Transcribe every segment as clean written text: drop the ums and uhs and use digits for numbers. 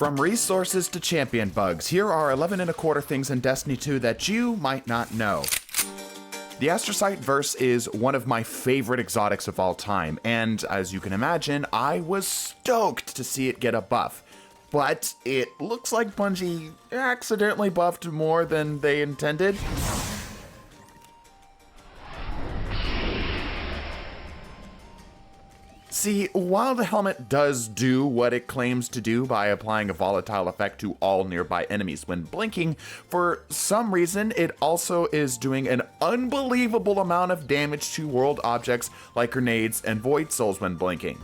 From resources to champion bugs, here are 11 and a quarter things in Destiny 2 that you might not know. The Astrocyte verse is one of my favorite exotics of all time, and as you can imagine, I was stoked to see it get a buff. But it looks like Bungie accidentally buffed more than they intended. See, while the helmet does do what it claims to do by applying a volatile effect to all nearby enemies when blinking, for some reason it also is doing an unbelievable amount of damage to world objects like grenades and void souls when blinking.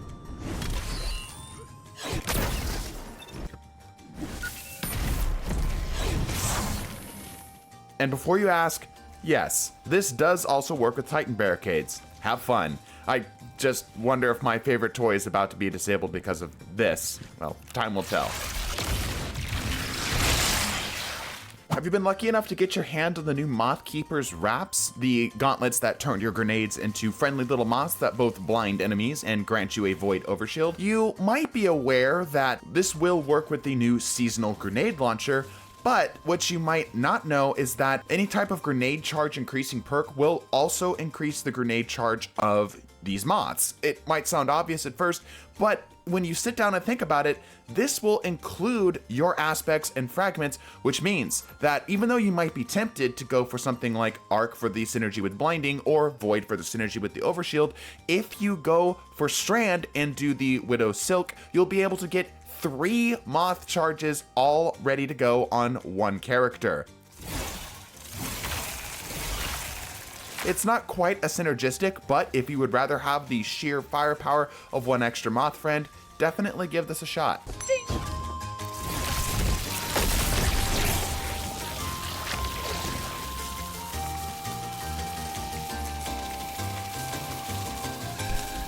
And before you ask, yes, this does also work with Titan barricades. Have fun. I just wonder if my favorite toy is about to be disabled because of this. Well, time will tell. Have you been lucky enough to get your hand on the new Mothkeepers wraps? The gauntlets that turn your grenades into friendly little moths that both blind enemies and grant you a void overshield? You might be aware that this will work with the new seasonal grenade launcher, but what you might not know is that any type of grenade charge increasing perk will also increase the grenade charge of these moths. It might sound obvious at first, but when you sit down and think about it, this will include your aspects and fragments, which means that even though you might be tempted to go for something like Arc for the synergy with blinding or Void for the synergy with the overshield, if you go for Strand and do the Widow Silk, you'll be able to get 3 moth charges all ready to go on one character. It's not quite as synergistic, but if you would rather have the sheer firepower of one extra moth friend, definitely give this a shot.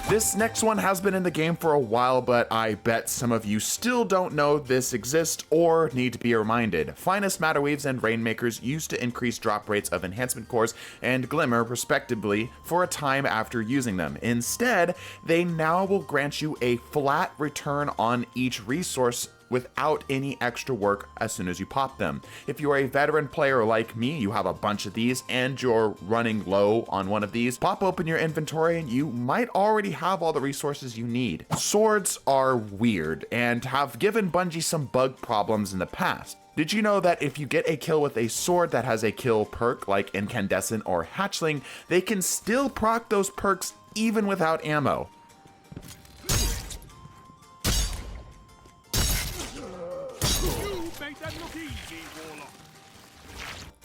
This next one has been in the game for a while, but I bet some of you still don't know this exists or need to be reminded. Finest Matterweaves and Rainmakers used to increase drop rates of enhancement cores and Glimmer, respectively, for a time after using them. Instead, they now will grant you a flat return on each resource without any extra work as soon as you pop them. If you're a veteran player like me, you have a bunch of these and you're running low on one of these, pop open your inventory and you might already have all the resources you need. Swords are weird and have given Bungie some bug problems in the past. Did you know that if you get a kill with a sword that has a kill perk like Incandescent or Hatchling, they can still proc those perks even without ammo?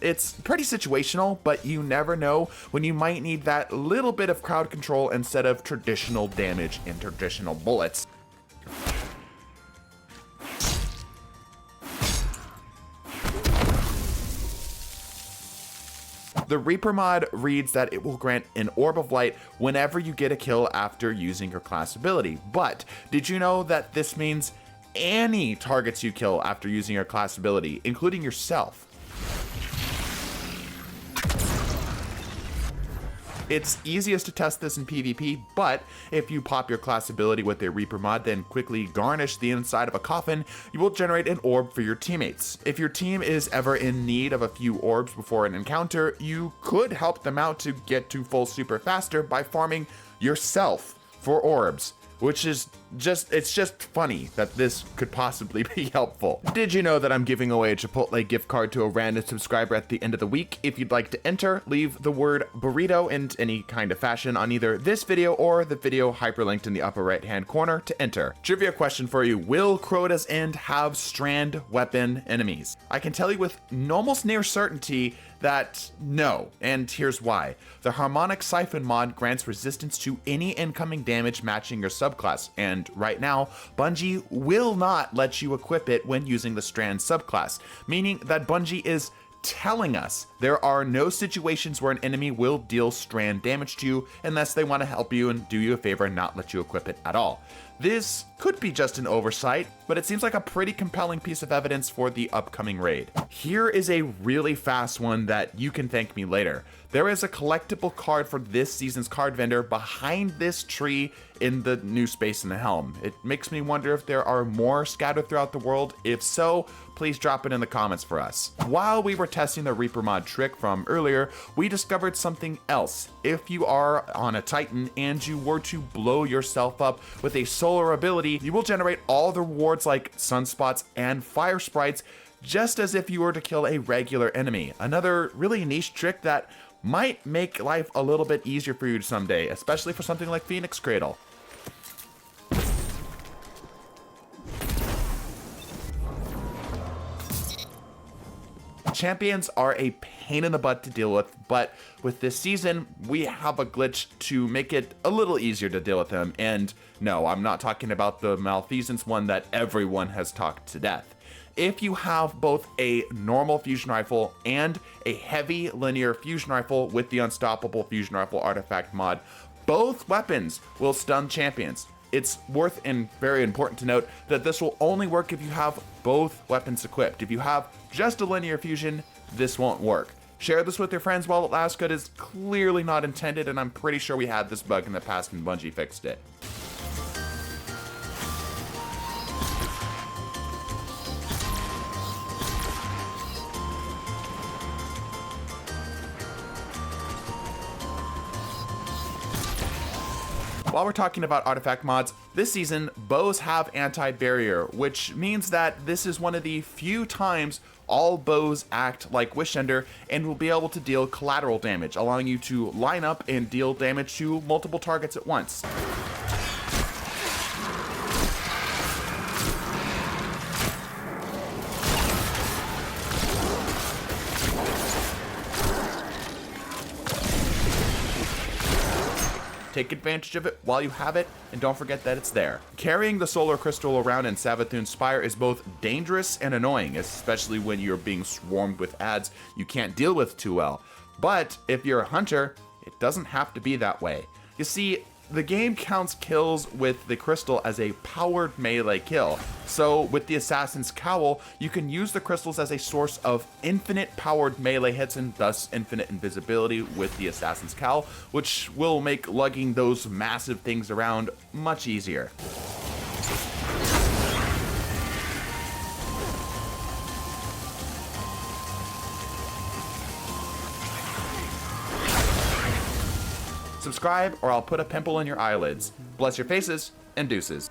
It's pretty situational, but you never know when you might need that little bit of crowd control instead of traditional damage and traditional bullets. The Reaper mod reads that it will grant an Orb of Light whenever you get a kill after using your class ability. But did you know that this means any targets you kill after using your class ability, including yourself? It's easiest to test this in PvP, but if you pop your class ability with a Reaper mod, then quickly garnish the inside of a coffin, you will generate an orb for your teammates. If your team is ever in need of a few orbs before an encounter, you could help them out to get to full super faster by farming yourself for orbs. Which is it's just funny that this could possibly be helpful. Did you know that I'm giving away a Chipotle gift card to a random subscriber at the end of the week? If you'd like to enter, leave the word burrito in any kind of fashion on either this video or the video hyperlinked in the upper right hand corner to enter. Trivia question for you: will Crota's End have strand weapon enemies? I can tell you with almost near certainty that no, and here's why. The Harmonic Siphon mod grants resistance to any incoming damage matching your subclass, and right now, Bungie will not let you equip it when using the Strand subclass, meaning that Bungie is telling us there are no situations where an enemy will deal strand damage to you unless they want to help you and do you a favor and not let you equip it at all. This could be just an oversight, but it seems like a pretty compelling piece of evidence for the upcoming raid. Here is a really fast one that you can thank me later. There is a collectible card for this season's card vendor behind this tree in the new space in the helm. It makes me wonder if there are more scattered throughout the world. If so, please drop it in the comments for us. While we were testing the Reaper mod trick from earlier, we discovered something else. If you are on a Titan and you were to blow yourself up with a solar ability, you will generate all the rewards like sunspots and fire sprites, just as if you were to kill a regular enemy. Another really niche trick that might make life a little bit easier for you someday, especially for something like Phoenix Cradle. Champions are a pain in the butt to deal with, but with this season, we have a glitch to make it a little easier to deal with them. And no, I'm not talking about the malfeasance one that everyone has talked to death. If you have both a normal fusion rifle and a heavy linear fusion rifle with the unstoppable fusion rifle artifact mod, both weapons will stun champions. It's worth and very important to note that this will only work if you have both weapons equipped. If you have just a linear fusion, this won't work. Share this with your friends while it lasts. Good is clearly not intended, and I'm pretty sure we had this bug in the past and Bungie fixed it. While we're talking about artifact mods, this season, bows have anti-barrier, which means that this is one of the few times all bows act like Wishender and will be able to deal collateral damage, allowing you to line up and deal damage to multiple targets at once. Take advantage of it while you have it, and don't forget that it's there. Carrying the solar crystal around in Savathûn's Spire is both dangerous and annoying, especially when you're being swarmed with ads you can't deal with too well. But if you're a hunter, it doesn't have to be that way. You see, the game counts kills with the crystal as a powered melee kill. So with the Assassin's Cowl, you can use the crystals as a source of infinite powered melee hits and thus infinite invisibility with the Assassin's Cowl, which will make lugging those massive things around much easier. Subscribe or I'll put a pimple in your eyelids. Bless your faces and deuces.